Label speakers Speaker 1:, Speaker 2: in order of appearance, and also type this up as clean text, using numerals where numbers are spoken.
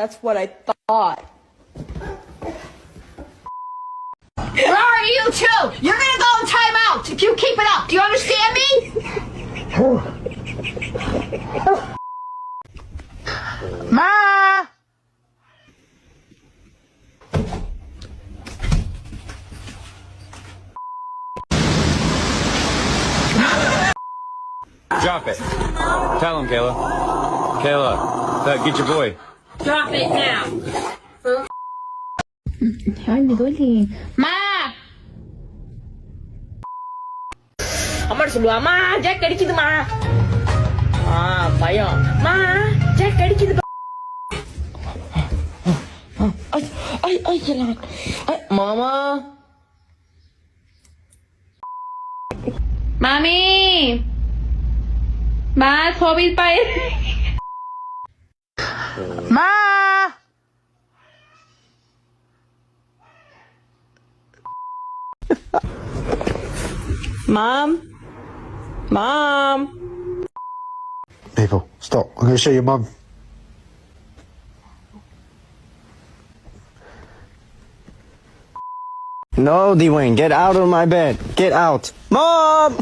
Speaker 1: That's what I thought.
Speaker 2: Where are you two? You're gonna go in timeout if you keep it up. Do you understand me?
Speaker 3: Ma!
Speaker 4: Drop it. Tell him, Kayla. Kayla, get your boy.
Speaker 2: Drop it now.
Speaker 5: Hadi dole. Ma!
Speaker 2: அம்மாட்ட சொல்லுவா அம்மா jack அடிக்குதுமா. பயம். மா jack அடிக்குது.
Speaker 3: Mama!
Speaker 5: Mami! Ma, COVID pa eh.
Speaker 3: Ma!
Speaker 1: Mom? Mom?
Speaker 6: People, stop. I'm going to show your mum.
Speaker 7: No, Dwayne, get out of my bed. Get out. Mom!